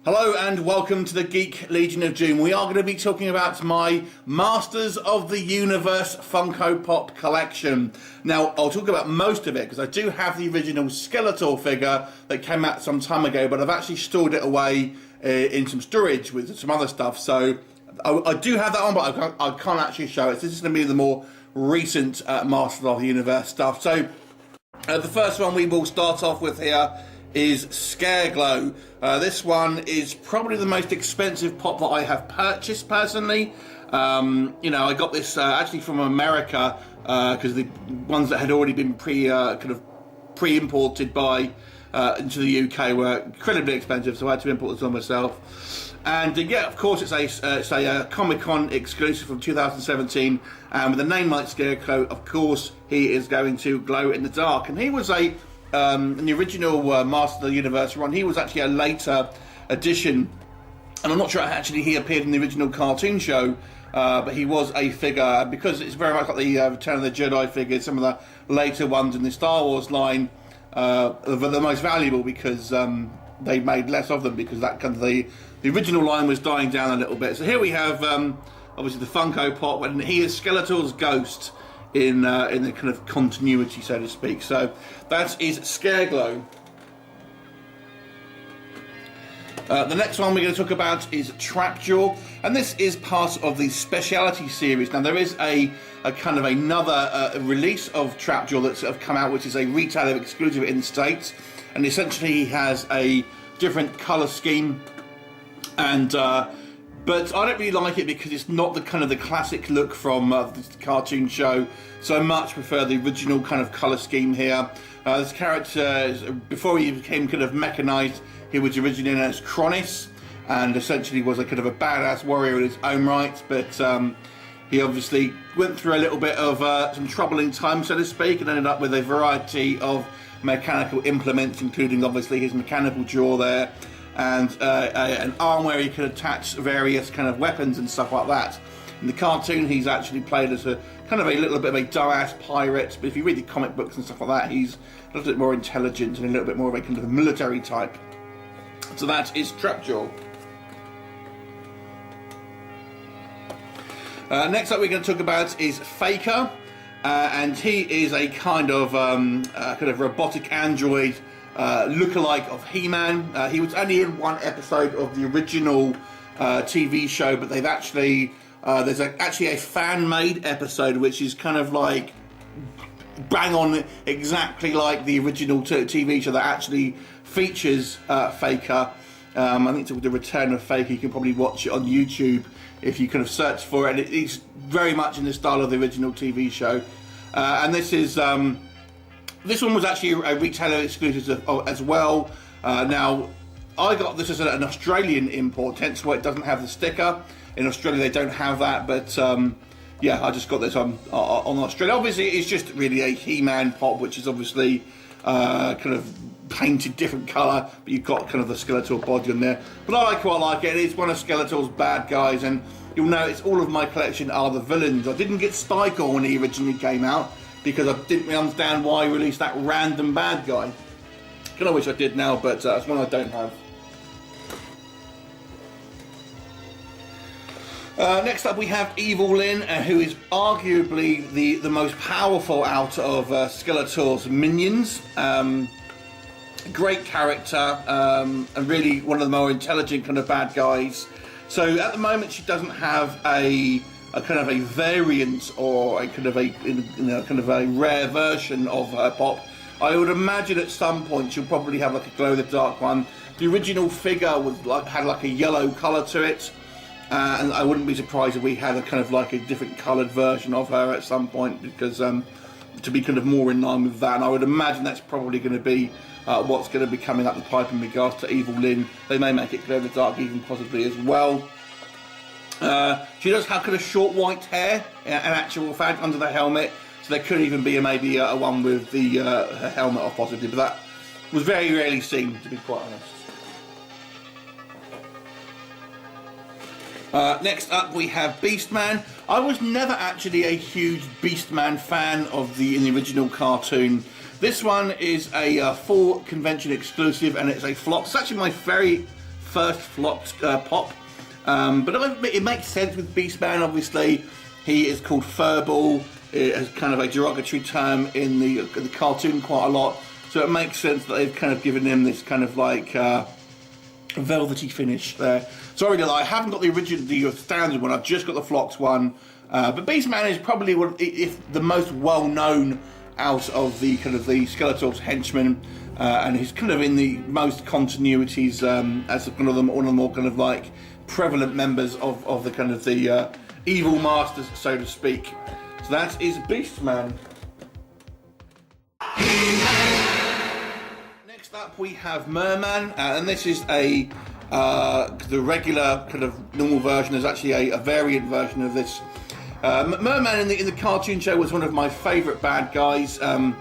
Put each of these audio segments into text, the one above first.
Hello and welcome to the Geek Legion of Doom. We are going to be talking about my Masters of the Universe Funko Pop collection. Now, I'll talk about most of it because I do have the original Skeletor figure that came out some time ago, but I've actually stored it away in some storage with some other stuff. So I do have that on, but I can't actually show it. So this is going to be the more recent Masters of the Universe stuff. So the first one we will start off with here is Scareglow. This one is probably the most expensive pop that I have purchased personally. You know, I got this actually from America because the ones that had already been pre-imported by into the UK were incredibly expensive, so I had to import this on myself. And yeah, of course, it's a Comic-Con exclusive from 2017, and with a name like Scarecrow, of course, he is going to glow in the dark. And he was in the original Master of the Universe run, he was actually a later addition, and I'm not sure actually he appeared in the original cartoon show, but he was a figure, because it's very much like the Return of the Jedi figures, some of the later ones in the Star Wars line, the most valuable because they made less of them, because that kind of the original line was dying down a little bit. So here we have obviously the Funko Pop, and he is Skeletor's ghost in the kind of continuity, so to speak. So that is Scareglow. The next one we're going to talk about is Trapjaw, and this is part of the Speciality series. Now there is a kind of another release of Trapjaw that's sort of come out, which is a retailer exclusive in the States, and essentially he has a different colour scheme, and but I don't really like it because it's not the kind of the classic look from the cartoon show, so I much prefer the original kind of colour scheme here. This character, before he became kind of mechanised, he was originally known as Kronis, and essentially was a kind of a badass warrior in his own right, but he obviously went through a little bit of some troubling times, so to speak, and ended up with a variety of mechanical implements, including obviously his mechanical jaw there, and an arm where he could attach various kind of weapons and stuff like that. In the cartoon, he's actually played as a kind of a little bit of a dumbass pirate, but if you read the comic books and stuff like that, he's a little bit more intelligent and a little bit more of a kind of military type. So that is Trapjaw. Next up we're going to talk about is Faker, and he is a kind of robotic android lookalike of He-Man. He was only in one episode of the original TV show, but they've actually there's actually a fan-made episode which is kind of like bang on exactly like the original TV show that actually features Faker. I think it's the Return of Faker. You can probably watch it on YouTube if you kind of search for it. And it's very much in the style of the original TV show. And this is this one was actually a retailer exclusive as well. Now, I got this as an Australian import, hence why it doesn't have the sticker. In Australia, they don't have that, but yeah, I just got this on Australia. Obviously, it's just really a He-Man pop, which is obviously kind of painted different colour, but you've got kind of the Skeletor body on there. But I quite like it. It's one of Skeletor's bad guys, and you'll notice all of my collection are the villains. I didn't get Spycore when he originally came out, because I didn't really understand why he released that random bad guy. Kind of wish I did now, but it's one I don't have. Next up we have evil-lyn, who is arguably the most powerful out of Skeletor's minions. Great character, and really one of the more intelligent kind of bad guys. So at the moment she doesn't have a kind of a variant or a kind of a rare version of her pop. I would imagine at some point she'll probably have like a glow-in-the-dark one. The original figure had like a yellow colour to it, and I wouldn't be surprised if we had a kind of like a different coloured version of her at some point, because to be kind of more in line with that. And I would imagine that's probably going to be what's going to be coming up the pipe in regards to evil-lyn. They may make it glow-in-the-dark even possibly as well. She does have kind of short white hair, an actual fact, under the helmet, so there could even be maybe a one with the her helmet off possibly, but that was very rarely seen, to be quite honest. Next up we have Beastman. I was never actually a huge Beastman fan of in the original cartoon. This one is a full convention exclusive, and it's a flop. It's actually my very first flopped pop. But it makes sense with Beastman. Obviously, he is called Furball. It has kind of a derogatory term in the cartoon quite a lot. So it makes sense that they've kind of given him this kind of like velvety finish there. Sorry that I haven't got the original, the standard one. I've just got the Phlox one. But Beastman is probably one, if the most well-known out of the kind of the Skeletor's henchmen, and he's kind of in the most continuities as one of the more kind of like prevalent members of the kind of the evil masters, so to speak. So that is Beastman. Next up we have Merman, and this is the regular kind of normal version. There's actually a variant version of this. Merman in the cartoon show was one of my favourite bad guys, and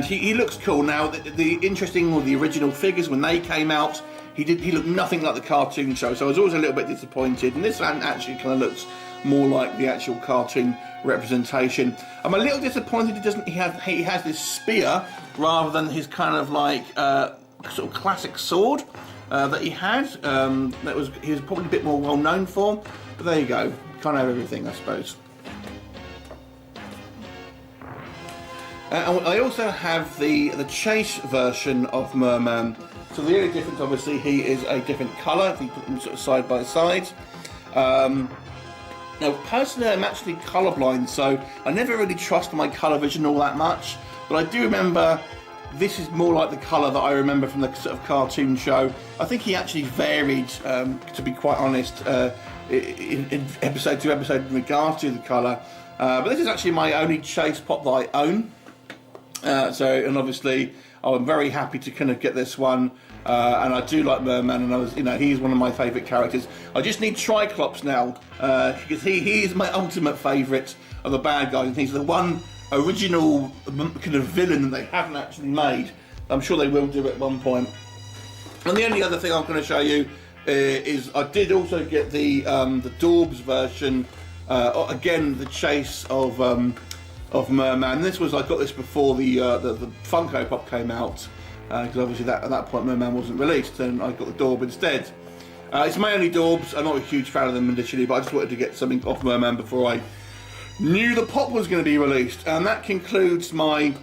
he looks cool. Now the interesting with the original figures when they came out, he looked nothing like the cartoon show, so I was always a little bit disappointed. And this one actually kind of looks more like the actual cartoon representation. I'm a little disappointed he has this spear rather than his kind of like sort of classic sword that he had. He was probably a bit more well known for. But there you go. Can't have everything, I suppose. And I also have the chase version of Merman. So the only difference, obviously, he is a different colour if you put them sort of side by side. Now, personally, I'm actually colourblind, so I never really trust my colour vision all that much. But I do remember this is more like the colour that I remember from the sort of cartoon show. I think he actually varied, to be quite honest, in episode to episode in regards to the colour. But this is actually my only chase pop that I own. And obviously, I'm very happy to kind of get this one. And I do like Merman, and he's one of my favourite characters. I just need Triclops now, because he is my ultimate favourite of the bad guys, and he's the one original kind of villain that they haven't actually made. I'm sure they will do it at one point. And the only other thing I'm going to show you is I did also get the Dorbs version, again the chase of Merman. This was, I got this before the Funko Pop came out, because obviously at that point Merman wasn't released, and I got the Dorb instead. It's my only Dorbs. I'm not a huge fan of them initially, but I just wanted to get something off Merman before I knew the pop was going to be released. And that concludes my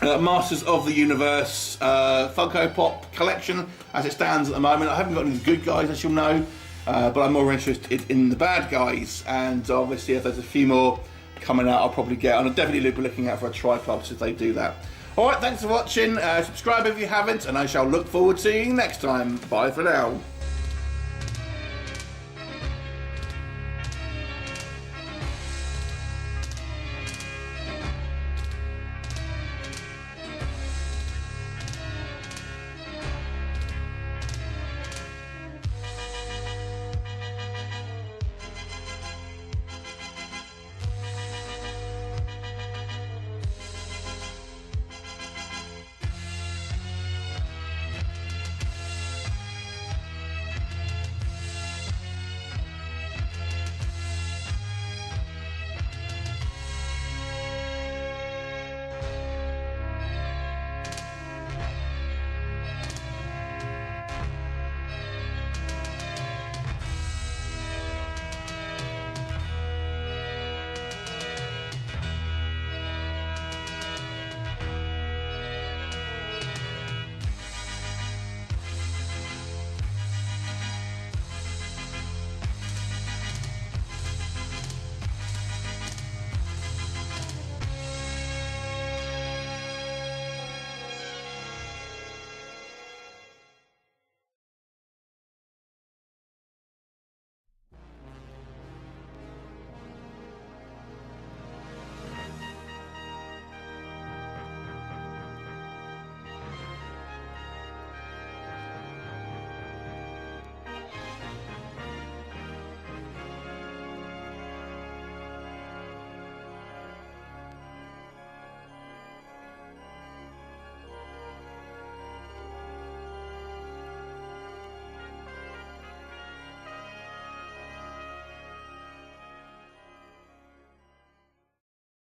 Masters of the Universe Funko Pop collection as it stands at the moment. I haven't got any good guys, as you'll know, but I'm more interested in the bad guys, and obviously if there's a few more coming out I'll probably get, and I'll definitely be looking out for a Triclops if they do that. Alright, thanks for watching, subscribe if you haven't, and I shall look forward to seeing you next time. Bye for now.